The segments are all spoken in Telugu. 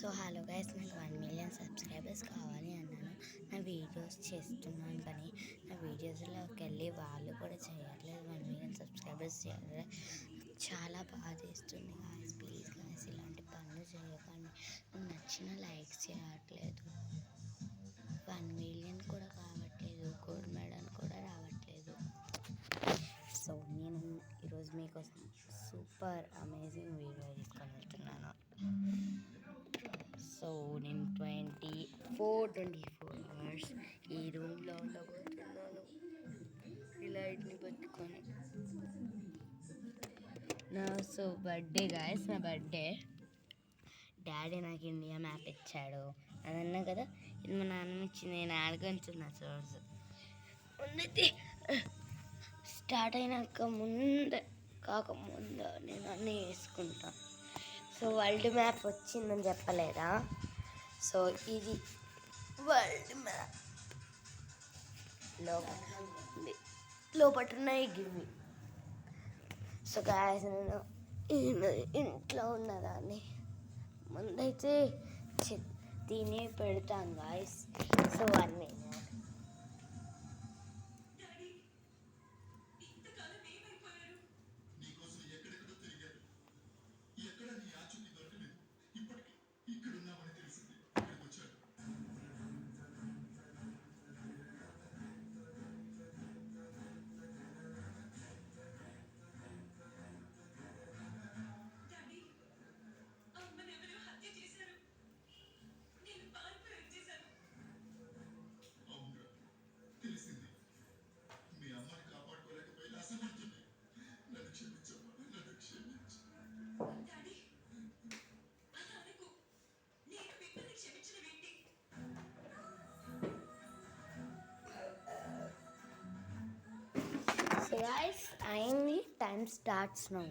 సో హలో గైస్, నాకు 1 మిలియన్ సబ్స్క్రైబర్స్ కావాలి అన్నాను. నా వీడియోస్ చేస్తున్నాను కానీ నా వీడియోస్లోకి వెళ్ళి వాళ్ళు కూడా చేయట్లేదు. 1 మిలియన్ సబ్స్క్రైబర్స్ చేయాలి. చాలా బాధ వేస్తుంది గాయస్. ప్లీజ్ గాయస్, ఇలాంటి పనులు చేయకండి. నాకు నచ్చిన లైక్స్ చేయట్లేదు. 1 మిలియన్ కూడా కావట్లేదు. గోల్డ్ మెడల్ కూడా రావట్లేదు. సో నేను ఈరోజు మీకోసం సూపర్ అమేజింగ్ వీడియో తీసుకొని వెళ్తున్నాను. సో నేను 24 అవర్స్ ఈ రూమ్లో ఉండబోతున్నాను, ఈ లైట్ని పెట్టుకొని. సో బర్త్డే గాయస్, నా బర్త్డే. డాడీ నాకు ఇండియా మ్యాప్ ఇచ్చాడు అని అన్నా కదా. ఇది మా నాన్న ఇచ్చింది. నేను ఆడుకుంటున్నా సోర్స్ ముందైతే స్టార్ట్ అయినాక కాకముందు నేను అన్నీ వేసుకుంటాను. సో వరల్డ్ మ్యాప్ వచ్చిందని చెప్పలేదా? సో ఇది వరల్డ్ మ్యాప్. లోపల ఉన్నాయి గివి. సో గాయస్, నేను ఇంట్లో ఉన్నదాన్ని ముందైతే తిని పెడతాను గాయస్. సో అన్నీ గాయస్ అయింది. Time starts now.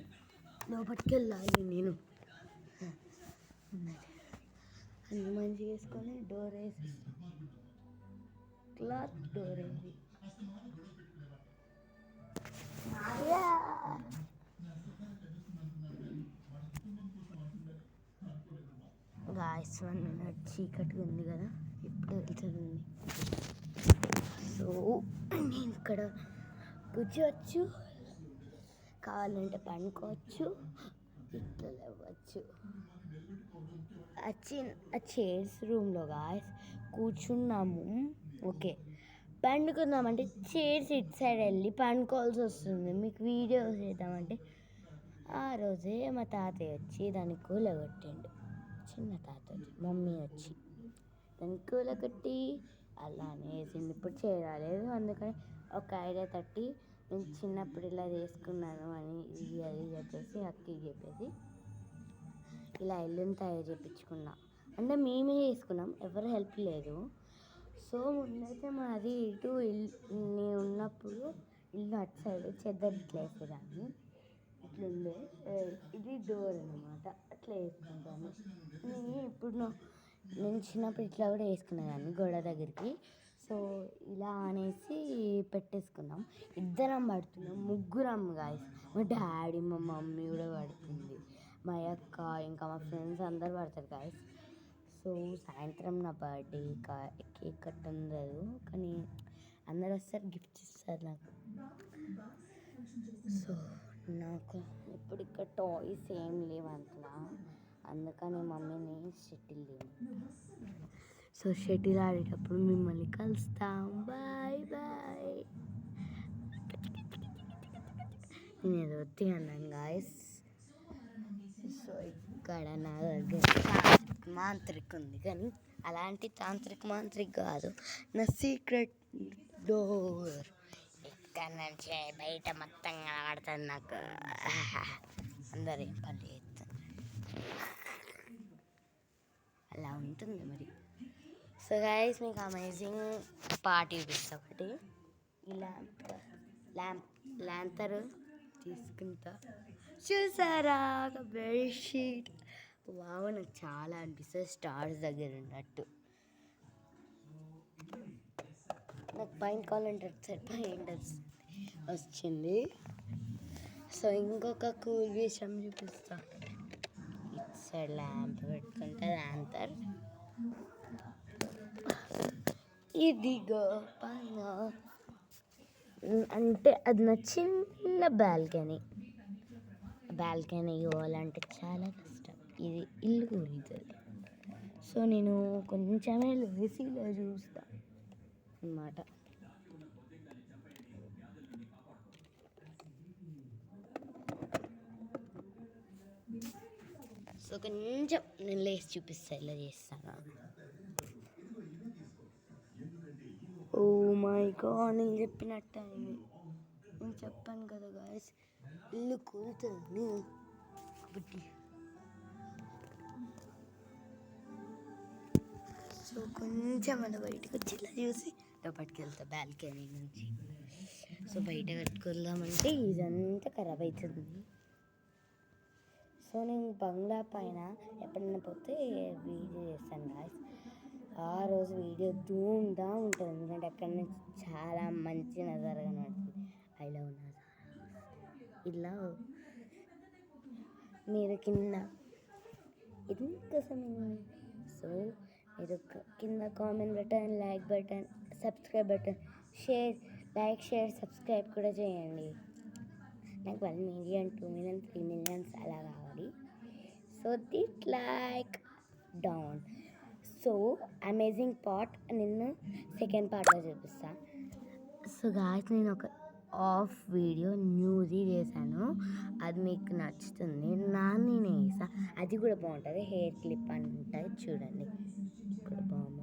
లోపలికి వెళ్ళాలి నేను. అన్ని మంచిగా వేసుకొని డోర్ వేసి క్లాత్ డోర్ వేసి గాయస్ 1 మినిట్ చీకటిగా ఉంది కదా, ఇప్పుడు వెళ్తుంది. సో నేను ఇక్కడ కూర్చోవచ్చు, కావాలంటే పండుకోవచ్చు, ఇట్లా లేవచ్చు. ఆ చైర్స్ రూమ్లో గాయస్ కూర్చున్నాము. ఓకే, పండుకుందామంటే చైర్స్ ఇటు సైడ్ వెళ్ళి పండుకోవాల్సి వస్తుంది. మీకు వీడియో చేద్దామంటే ఆ రోజే మా తాతయ్య వచ్చి దాన్ని కూలగొట్టిండు. చిన్న తాతయ్య, మమ్మీ వచ్చి దాన్ని కూలగొట్టి అలానే వేసింది. ఇప్పుడు చేయరాలేదు, అందుకని ఒక ఐడియా తట్టి నేను చిన్నప్పుడు ఇలా చేసుకున్నాను అని ఇది అది చెప్పేసి అక్కకి చెప్పేసి ఇలా ఇల్లుని తయారు చేయించుకున్నా. అంటే మేమే చేసుకున్నాం, ఎవరు హెల్ప్ లేదు. సో ముందైతే మాది ఇటు నేను ఉన్నప్పుడు ఇల్లు అటు సైడ్ చెద్దరు ఇట్లా వేసేదాన్ని. ఇట్లుండే ఇది డోర్ అనమాట, అట్లా వేసుకుంటాను. నేను చిన్నప్పుడు ఇట్లా కూడా వేసుకునేదాన్ని గోడ దగ్గరికి. సో ఇలా అనేసి పెట్టేసుకున్నాం. ఇద్దరం పడుతున్నాం, ముగ్గురం గాయస్. మా డాడీ, మా మమ్మీ కూడా పడుతుంది, మా అక్క, ఇంకా మా ఫ్రెండ్స్ అందరు పడతారు గాయస్. సో సాయంత్రం నా బర్త్డే, కేక్ కట్ ఉండదు కానీ అందరు వస్తారు, గిఫ్ట్స్ ఇస్తారు నాకు. సో నాకు ఇప్పుడు ఇక్కడ టాయ్స్ ఏం లేవు అంతలా, అందుకని మమ్మీని షటిల్ సో షటిల్ ఆడేటప్పుడు మిమ్మల్ని కలుస్తాం. Bye bye. నేను ఏదో అన్నాను గాయస్. సో ఇక్కడ నా దగ్గర మాంత్రిక్ ఉంది, కానీ అలాంటి మాంత్రిక్ కాదు, నా సీక్రెట్ డోర్. ఇక్కడ నుంచి బయట మొత్తం కనబడుతుంది నాకు. అందరు ఏం పని చేస్తారు, అలా ఉంటుంది మరి. సో గైస్, మీకు అమేజింగ్ పార్టీ చూపిస్తా. ఒకటి ఈ ల్యాంతర్ తీసుకుంటా. చూసారా బెడ్షీట్? వావ్, నాకు చాలా అనిపిస్తుంది స్టార్స్ దగ్గర ఉన్నట్టు. నాకు పైన కావాలంటే సైడ్ పైన వచ్చింది. సో ఇంకొక కూల్ విషయం చూపిస్తా. ఇట్స్ సైడ్ ల్యాంప్ పెట్టుకుంటే యాంతర్. ఇదిగో పైన అంటే అది నా చిన్న బాల్కనీ పోవాలంటే చాలా కష్టం. ఇది ఇల్లు కూలుతుంది. సో నేను కొంచెమే లేసీలో చూస్తా అన్నమాట. సో కొంచెం నేను లేచి చూపిస్తా ఇలా చేస్తాను. ఓ మై గాడ్, నేను చెప్పినట్టు నేను చెప్పాను కదా గాయస్, ఇల్లు కూలుతుంది కాబట్టి. సో కొంచెం అలా బయటకు వచ్చి ఇలా చూసి లోపలికి వెళ్తా బాల్కనీ నుంచి. సో బయట కట్టుకుందామంటే ఇదంతా ఖరాబ్ అవుతుంది. సో నేను బంగ్లా పైన ఎప్పుడైనా పోతే వీడియో చేస్తాను గాయస్. ఆ రోజు వీడియో ధూమ్దా ఉంటుంది, ఎందుకంటే అక్కడ నుంచి చాలా మంచి నజారా కనబడుతుంది. I love Nazara. ఇలా మీరు కింద ఎందుకోసం సో మీరు కింద comment button, like button, subscribe button, share subscribe కూడా చేయండి. నాకు 1 million, 2 million, 3 million అలా కావాలి. సో దిట్ like down. So amazing part నిన్ను సెకండ్ పార్ట్లో చూపిస్తా. సో గాయస్ నేను ఒక ఆఫ్ వీడియో న్యూది చేశాను, అది మీకు నచ్చుతుంది. నేను వేసా, అది కూడా బాగుంటుంది. హెయిర్ క్లిప్ అని ఉంటుంది చూడండి, ఇక్కడ బాగుంది.